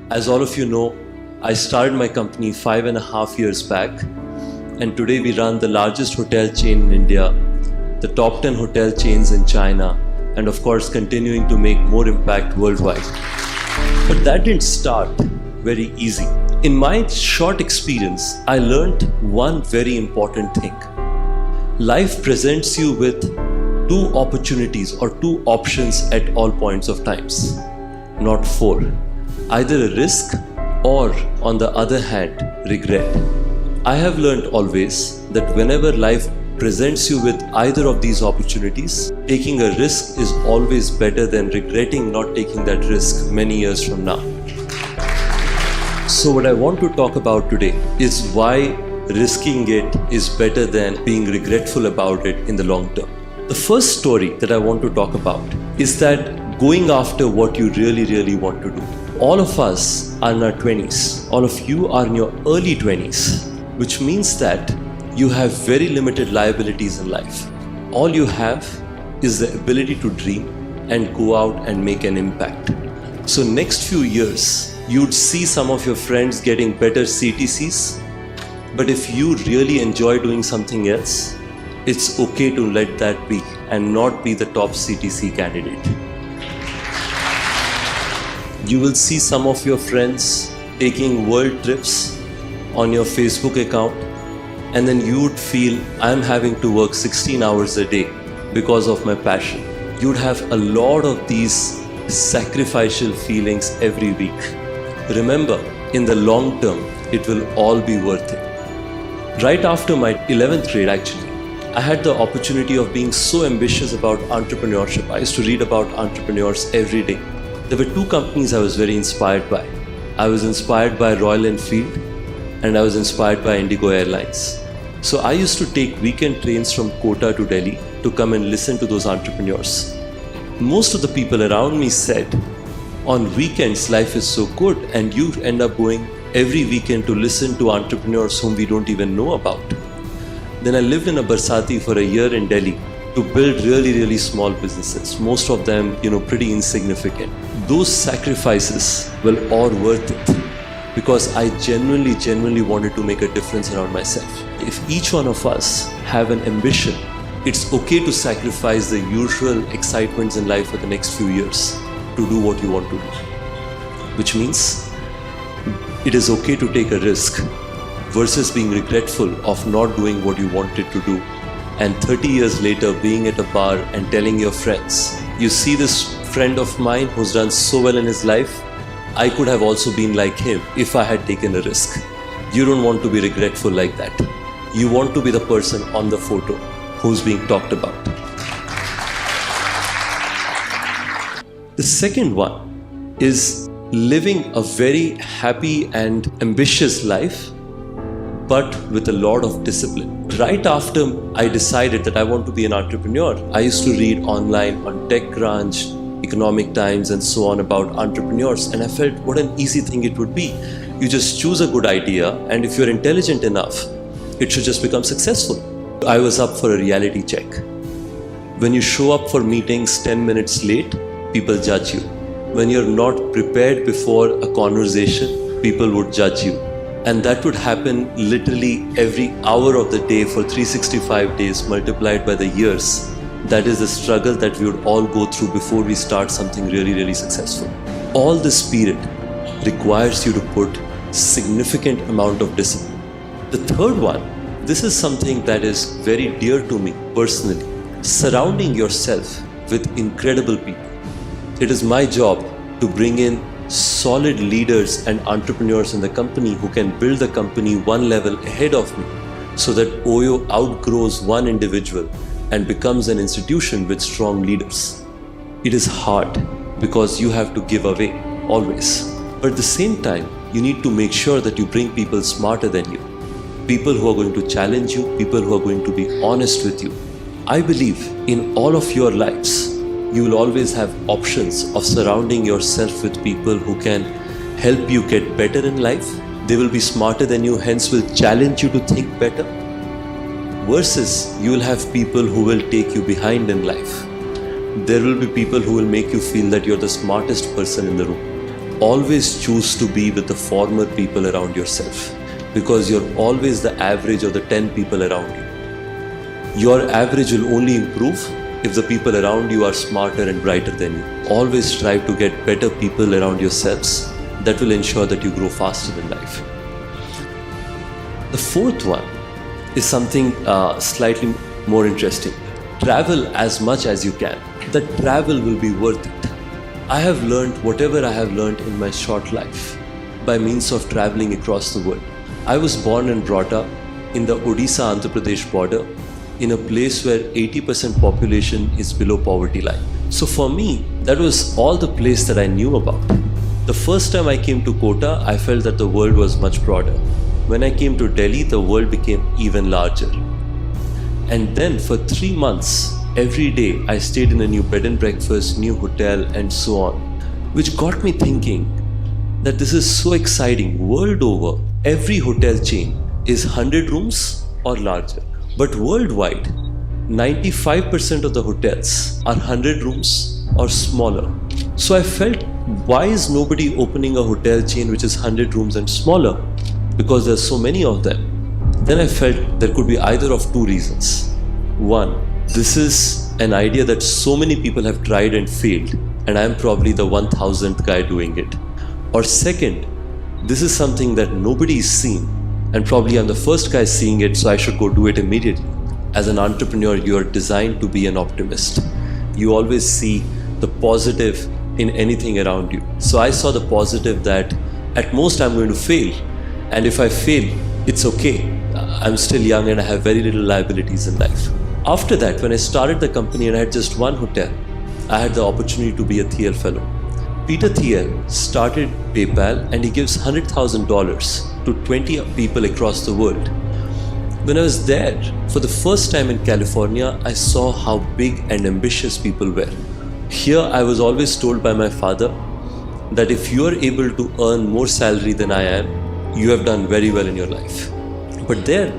As all of you know, I started my company 5.5 years back, and today we run the largest hotel chain in India, the top 10 hotel chains in China, and of course continuing to make more impact worldwide. But that didn't start very easy. In my short experience, I learned one very important thing. Life presents you with two opportunities or two options at all points of times, not four. Either a risk or, on the other hand, regret. I have learned always that whenever life presents you with either of these opportunities, taking a risk is always better than regretting not taking that risk many years from now. So what I want to talk about today is why risking it is better than being regretful about it in the long term. The first story that I want to talk about is that going after what you really want to do. All of us are in our 20s. All of you are in your early 20s, which means that you have very limited liabilities in life. All you have is the ability to dream and go out and make an impact. So next few years, you'd see some of your friends getting better CTCs, but if you really enjoy doing something else, it's okay to let that be and not be the top CTC candidate. You will see some of your friends taking world trips on your Facebook account, and then you would feel, I'm having to work 16 hours a day because of my passion. You'd have a lot of these sacrificial feelings every week. Remember, in the long term, it will all be worth it. Right after my 11th grade, actually, I had the opportunity of being so ambitious about entrepreneurship. I used to read about entrepreneurs every day. There were two companies I was very inspired by. I was inspired by Royal Enfield and I was inspired by Indigo Airlines. So I used to take weekend trains from Kota to Delhi to come and listen to those entrepreneurs. Most of the people around me said, on weekends life is so good and you end up going every weekend to listen to entrepreneurs whom we don't even know about. Then I lived in a Barsati for a year in Delhi to build really small businesses, most of them, pretty insignificant. Those sacrifices were all worth it because I genuinely wanted to make a difference around myself. If each one of us have an ambition, it's okay to sacrifice the usual excitements in life for the next few years to do what you want to do. Which means it is okay to take a risk versus being regretful of not doing what you wanted to do. And 30 years later, being at a bar and telling your friends, you see this friend of mine who's done so well in his life, I could have also been like him if I had taken a risk. You don't want to be regretful like that. You want to be the person on the photo who's being talked about. The second one is living a very happy and ambitious life, but with a lot of discipline. Right after I decided that I want to be an entrepreneur, I used to read online on TechCrunch, Economic Times and so on about entrepreneurs, and I felt what an easy thing it would be. You just choose a good idea, and if you're intelligent enough, it should just become successful. I was up for a reality check. When you show up for meetings 10 minutes late, people judge you. When you're not prepared before a conversation, people would judge you. And that would happen literally every hour of the day for 365 days multiplied by the years. That is the struggle that we would all go through before we start something really successful. All this period requires you to put significant amount of discipline. The third one, this is something that is very dear to me personally. Surrounding yourself with incredible people. It is my job to bring in solid leaders and entrepreneurs in the company who can build the company one level ahead of me so that OYO outgrows one individual and becomes an institution with strong leaders. It is hard because you have to give away always. But at the same time, you need to make sure that you bring people smarter than you. People who are going to challenge you, people who are going to be honest with you. I believe in all of your lives, you will always have options of surrounding yourself with people who can help you get better in life. They will be smarter than you, hence will challenge you to think better. Versus you will have people who will take you behind in life. There will be people who will make you feel that you're the smartest person in the room. always choose to be with the former people around yourself, because you're always the average of the 10 people around you. Your average will only improve if the people around you are smarter and brighter than you. Always strive to get better people around yourselves. That will ensure that you grow faster in life. The fourth one is something slightly more interesting. Travel as much as you can. The travel will be worth it. I have learned whatever I have learned in my short life by means of traveling across the world. I was born and brought up in the Odisha-Andhra Pradesh border, in a place where 80% population is below poverty line. So for me, that was all the place that I knew about. The first time I came to Kota, I felt that the world was much broader. When I came to Delhi, the world became even larger. And then for 3 months, every day I stayed in a new bed and breakfast, new hotel and so on, which got me thinking that this is so exciting. World over, every hotel chain is 100 rooms or larger. But worldwide, 95% of the hotels are 100 rooms or smaller. So I felt, why is nobody opening a hotel chain which is 100 rooms and smaller? Because there are so many of them. Then I felt there could be either of two reasons. One, this is an idea that so many people have tried and failed, and I'm probably the 1000th guy doing it. Or second, this is something that nobody's seen, and probably I'm the first guy seeing it, so I should go do it immediately. As an entrepreneur, you are designed to be an optimist. You always see the positive in anything around you. So I saw the positive that at most I'm going to fail, and if I fail, it's okay. I'm still young and I have very little liabilities in life. After that, when I started the company and I had just one hotel, I had the opportunity to be a Thiel fellow. Peter Thiel started PayPal and he gives $100,000 to 20 people across the world. When I was there, for the first time in California, I saw how big and ambitious people were. Here, I was always told by my father that if you are able to earn more salary than I am, you have done very well in your life. But there,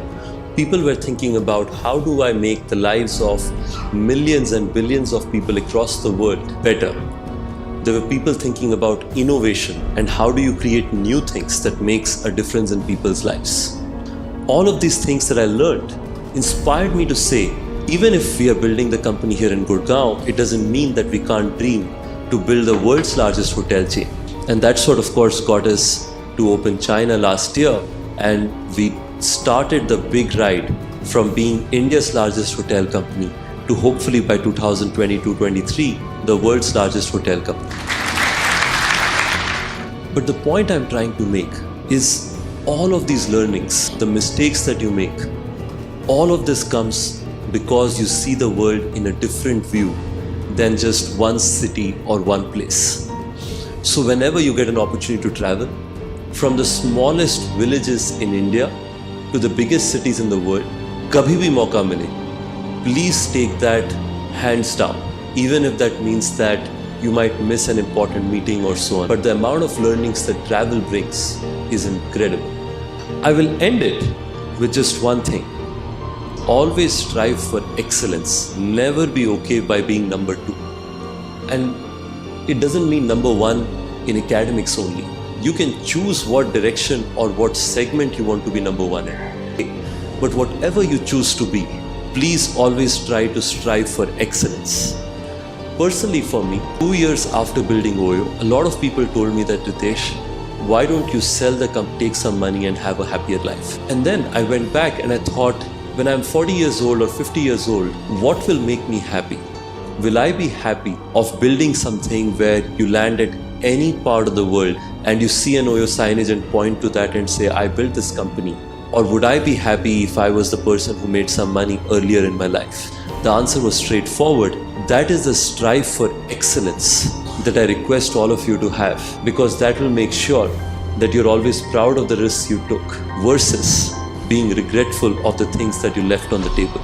people were thinking about how do I make the lives of millions and billions of people across the world better. There were people thinking about innovation and how do you create new things that makes a difference in people's lives. All of these things that I learned inspired me to say, even if we are building the company here in Gurgaon, it doesn't mean that we can't dream to build the world's largest hotel chain. And that's what of course got us to open China last year, and we started the big ride from being India's largest hotel company to hopefully by 2022-23 the world's largest hotel company. But the point I'm trying to make is all of these learnings, the mistakes that you make, all of this comes because you see the world in a different view than just one city or one place. So whenever you get an opportunity to travel, from the smallest villages in India to the biggest cities in the world, kabhi bhi mauka mile, please take that hands down, even if that means that you might miss an important meeting or so on. But the amount of learnings that travel brings is incredible. I will end it with just one thing. Always strive for excellence. Never be okay by being number 2. And it doesn't mean number 1 in academics only. You can choose what direction or what segment you want to be number 1 in. But whatever you choose to be, please always try to strive for excellence. Personally for me, 2 years after building OYO, a lot of people told me that, Ritesh, why don't you sell the company, take some money and have a happier life? And then I went back and I thought, when I'm 40 years old or 50 years old, what will make me happy? Will I be happy of building something where you land at any part of the world and you see an OYO signage and point to that and say, I built this company? Or would I be happy if I was the person who made some money earlier in my life? The answer was straightforward. That is the strive for excellence that I request all of you to have, because that will make sure that you're always proud of the risks you took versus being regretful of the things that you left on the table.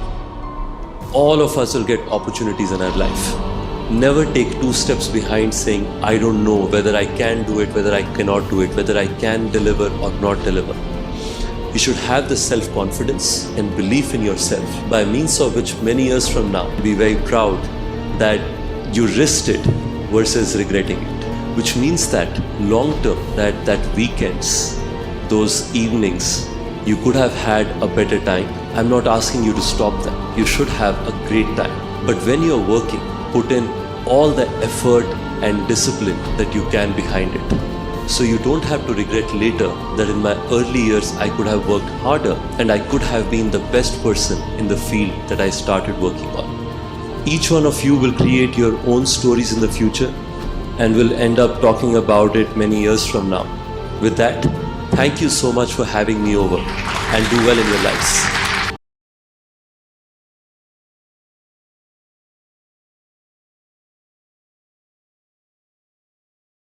All of us will get opportunities in our life. Never take 2 steps behind saying, I don't know whether I can do it, whether I cannot do it, whether I can deliver or not deliver. You should have the self-confidence and belief in yourself, by means of which many years from now, be very proud that you risked it versus regretting it. which means that long term, that weekends, those evenings, you could have had a better time. I'm not asking you to stop that. You should have a great time. But when you're working, put in all the effort and discipline that you can behind it. So you don't have to regret later that in my early years I could have worked harder and I could have been the best person in the field that I started working on. Each one of you will create your own stories in the future and will end up talking about it many years from now. With that, thank you so much for having me over and do well in your lives.